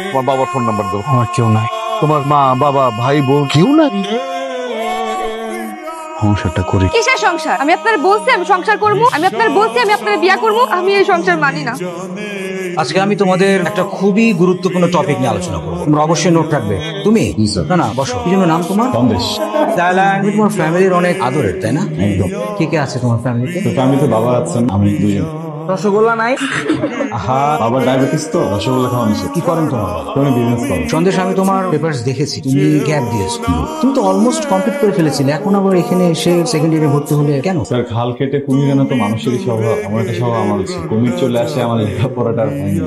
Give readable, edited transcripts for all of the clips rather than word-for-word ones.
তোমার বাবার phone number দাও। আমার কেউ নাই। তোমার মা বাবা ভাই বোন কেউ নাই? সংসারটা করি। কিসের সংসার? আমি আপনার বলছি আমি সংসার করবো, আমি আপনার বলছি আমি আপনার বিয়ে করবো, আমি এই সংসার মানি না। আজকে আমি তোমাদের একটা খুবই গুরুত্বপূর্ণ টপিক নিয়ে আলোচনা করবো, তোমরা অবশ্যই নোট রাখবে। তুমি না না বসো। কি জন্য নাম তোমার? সন্দেশ। তুমি তোমার ফ্যামিলির অনেক আদরের, তাই না? একদম। কে কে আছে তোমার ফ্যামিলিতে? তো ফ্যামিলিতে বাবা আছেন, আমি দুজন। রসগোল্লা নাই? আহা, বাবার ডায়াবেটিস তো রসগোল্লা খাওয়া নিষেধ। কি করেন তোমার বাবা? তুমি বিজনেস করো। সন্দেশ, আমি তোমার পেপারস দেখেছি, তুমি গ্যাপ দিয়েছো। তুমি তো অলমোস্ট কমপ্লিট করে ফেলেছিলে, এখন আবার এখানে এসে সেকেন্ড ইয়ারে ভর্তি হলে কেন? স্যার, খাল কেটে কুমির আনা তো মানুষেরই স্বভাব। আমার একটা স্বভাব আমার আছে, কুমির চলে আসে আমার লেখাপড়াটা আর হয়নি।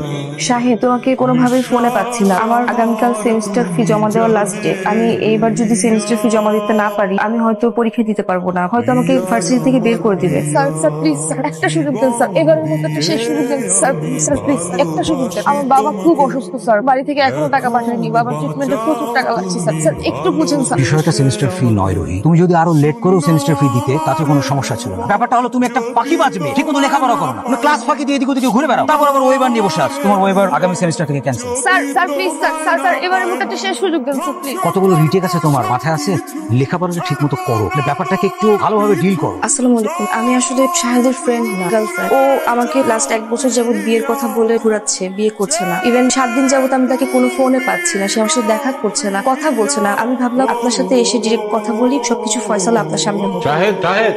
শাহিদ, তোমাকে কোনোভাবেই ফোনে পাচ্ছি না। আমার আগামীকাল সেমিস্টার ফি জমা দেওয়ার লাস্ট ডেট। আমি এইবার যদি সেমিস্টার ফি জমা দিতে না পারি, আমি হয়তো পরীক্ষা দিতে পারবো না, হয়তো আমাকে ভার্সিটি থেকে বের করে দিবে। স্যার স্যার প্লিজ স্যার, একটা সুযোগ দেন স্যার, এবারের মতো একটা শেষ সুযোগ দেন স্যার, স্যার প্লিজ একটা সুযোগ দেন। আমার বাবা খুব অসুস্থ স্যার, বাড়ি থেকে এখনো টাকা পাঠায়নি, বাবার ট্রিটমেন্টে প্রচুর টাকা লাগছে স্যার, স্যার একটু বুঝেন স্যার। বিষয়টা সেমিস্টার ফি নয় রোহি, তুমি যদি আরো লেট করো সেমিস্টার ফি দিতে তাতে কোনো সমস্যা ছিল না। ব্যাপারটা হলো তুমি একটা ফাঁকি বাজবে, ঠিক মতো লেখাপড়া করো না, তুমি ক্লাস ফাঁকি দিয়ে এদিক ওদিকে ঘুরে বেড়াও, তারপর আবার ওয়েবার নিয়ে বসে আছো। তোমার ওয়েবার আগামী সেমিস্টার থেকে cancel. Sir sir please sir, sir sir এবারের মতো একটা শেষ সুযোগ দেন স্যার প্লিজ। কতগুলো রিটেক আছে তোমার মাথায় আছে? লেখাপড়াটা ঠিক মতো করো, ব্যাপারটাকে একটু ভালোভাবে ডিল করো। আসসালামু আলাইকুম, আমি আসলে শাহিদের ফ্রেন্ড না, গার্লফ্রেন্ড। ও আমাকে লাস্ট 1 বছর যাবত বিয়ের কথা বলে ঘুরাচ্ছে, বিয়ে করছে না। ইভেন 7 দিন যাবত আমি তাকে কোনো ফোনে পাচ্ছি না, সে আমার সাথে দেখা করছে না, কথা বলছে না। আমি ভাবলাম আপনার সাথে এসে ডিরেক্ট কথা বলি, সবকিছু ফয়সালা আপনার সামনে হোক। শাহেদ,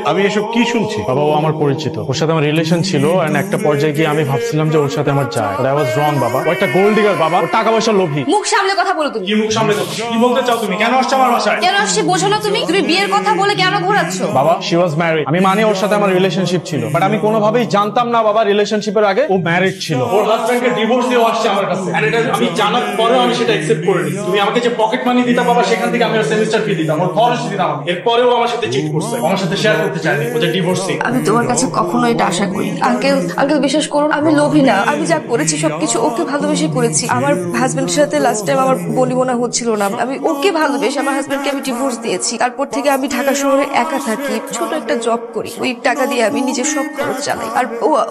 আমি এসব কি শুনছি? বাবা, ও আমার পরিচিত, ওর সাথে আমার রিলেশন ছিল, এন্ড একটা পর্যায়ে গিয়ে আমি ভাবছিলাম যে ওর সাথে আমার যায়। বাট আই ওয়াজ রং বাবা। ও একটা গোল্ড ডিগার বাবা, ও টাকা পয়সা লোভী। মুখ সামলে কথা বলো তুমি। কি মুখ সামনে কথা? কি বলতে চাও তুমি? কেন আসছো আমার বাসায়? কেন আসছি বোঝো না তুমি? তুমি বিয়ের কথা বলে কেন ঘোরাচ্ছ? বাবা, শি ওয়াজ ম্যারিড। আমি মানে ওর সাথে আমার রিলেশনশিপ ছিল, বাট আমি কোনোভাবেই জানতাম না বাবা রিলেশনশিপের আগে ও ম্যারিড ছিল। ওর হাজবেন্ডকে ডিভোর্স দিয়ে আসছে আমার কাছে, এন্ড এটা আমি জানার পরেও আমি সেটা অ্যাকসেপ্ট করিনি। তুমি আমাকে যে পকেট মানি দিতা বাবা, সেখান থেকে আমি ওর সেমিস্টার ফি দিতাম, ওর খরচ দিতাম। এরপরেও আমার সাথে চিট করছে, আমার সাথে শেয়ার করতে চায়নি, ও যে ডিভোর্সি। আমি তোমার কাছে কখনো এটা আশা করিনি। আঙ্কেল বিশ্বাস করুন, আমি লোভী না। আমি যা করেছি সবকিছু ওকে ভালোবেসে করেছি। আমার হাজবেন্ডের সাথে লাস্ট টাইম আমার বনিবনা হচ্ছিল না, আমি ওকে ভালোবেসে আমার হাজবেন্ডকে আমি ডিভোর্স দিয়েছি। তারপর থেকে আমি ঢাকা শহরে একা থাকি, ছোট একটা জব করি, ওই টাকা দিয়ে আমি নিজের সব খরচ চালাই। আর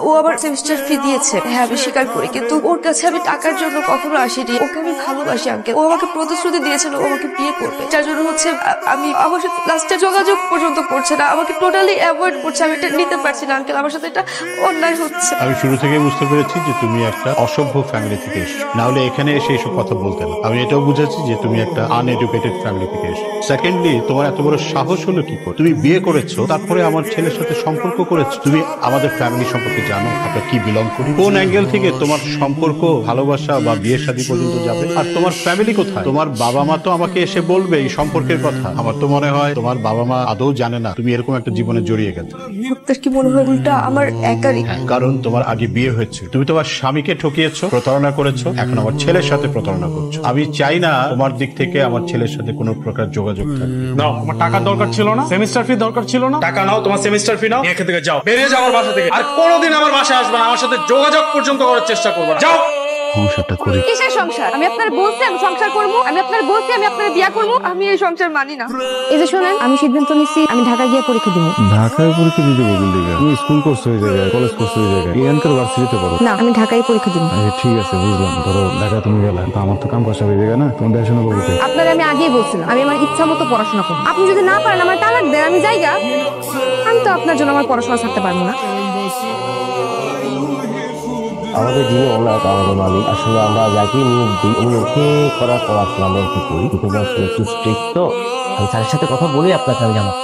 ও আবার সেমিস্টার ফি দিয়েছে, হ্যাঁ আমি স্বীকার করি, কিন্তু ওর কাছে আমি টাকার জন্য কখনো আসিনি। ওকে আমি ভালোবাসি আঙ্কেল। ও আমাকে প্রতিশ্রুতি দিয়েছিল ও আমাকে বিয়ে করবে, যার জন্য হচ্ছে আমি আমার সাথে লাস্টে যোগাযোগ পর্যন্ত করছে না, আমাকে টোটালি অ্যাভয়েড করছে। আমি এটা নিতে পারছি না আঙ্কেল, আমার সাথে এটা অন্যায় হচ্ছে। আমি শুরু থেকে বুঝতে পেরেছি যে তুমি একটা অসভ্য ফ্যামিলি থেকে এসো, না হলে এখানে এসে এসব কথা বলতে না। আমি এটাও বুঝেছি যে তুমি একটা আনএডুকেটেড ফ্যামিলি থেকে এসো। সেকেন্ডলি, তোমার এত বড় সাহস হলো কি করে? তুমি বিয়ে করেছো, তারপরে আমার ছেলের সাথে সম্পর্ক করেছো। তুমি আমাদের ফ্যামিলি সম্পর্কে জানো, আমরা কি বিলং করি, কোন অ্যাঙ্গেল থেকে তোমার সম্পর্ক, ভালোবাসা বা বিয়ের শাদী পর্যন্ত যাবে। আর তোমার ফ্যামিলি কোথায়? তোমার বাবা মা তো আমাকে এসে বলবে এই সম্পর্কের কথা। আমার তো মনে হয় তোমার বাবা মা আদৌ জানে না তুমি এরকম একটা জীবনে জড়িয়ে গেছো। আপনার কি মনে হয় উল্টা আমার একারই? কারণ তোমার আগে বিয়ে হয়েছে, তুমি তোমার স্বামীকে ঠকিয়েছো, প্রতারণা করেছো, এখন আমার ছেলের সাথে প্রতারণা করছো। আমি চাই না তোমার দিক থেকে আমার ছেলের সাথে কোনো প্রকার যোগাযোগ থাকবে। নাও, আমার টাকার দরকার ছিল না, সেমিস্টার ফি দরকার ছিল না, টাকা নাও, তোমার সেমিস্টার ফি নাও, এখান থেকে যাও, বেরিয়ে যাও আমার বাসা থেকে। আর কোনোদিন আমার বাসায় আসবে না, আমার সাথে যোগাযোগ পর্যন্ত করার চেষ্টা করবে না। যাও। সংসারটা করি। কিসের সংসার? আমি আপনার বলছি আমি সংসার করবো, আমি আপনার বলছি আমি আপনার বিয়ে করবো, আমি এই সংসার মানি না। এই যে শোনেন, আমি সিদ্ধান্ত নিচ্ছি আমি ঢাকা গিয়ে পরীক্ষা দিব। ঢাকায় পরীক্ষা দিতে বললি? তুমি স্কুল করছো ওই জায়গায়, কলেজ করছো ওই জায়গায়, এখানকার ভার্সিটিতে পড়ো? না, আমি ঢাকায় পরীক্ষা দিব। আচ্ছা ঠিক আছে, বুঝলাম। ধরো ঢাকায় তুমি গেলে, তো আমার তো কাম কাজ হবে জায়গা না, তোমার দেখাশোনা করবো কে? আপনার আমি আগেই বলছিলাম আমি আমার ইচ্ছা মতো পড়াশোনা করবো। আপনি যদি না পারেন আমার তালাক দেন, আমি যাইগা। আমি তো আপনার জন্য আমার পড়াশোনা ছাড়তে পারবো না। আমাদের যিনি ওনার আমাদের মালিক, আসলে আমরা যাকে নিয়োগ দিই উনি ওকে করার পর আসলে আমরা কি করি, কিন্তু আসলে একটু স্ট্রিক্ট, তো আমি স্যারের সাথে কথা বলি আপনাকে আমি জানাবো।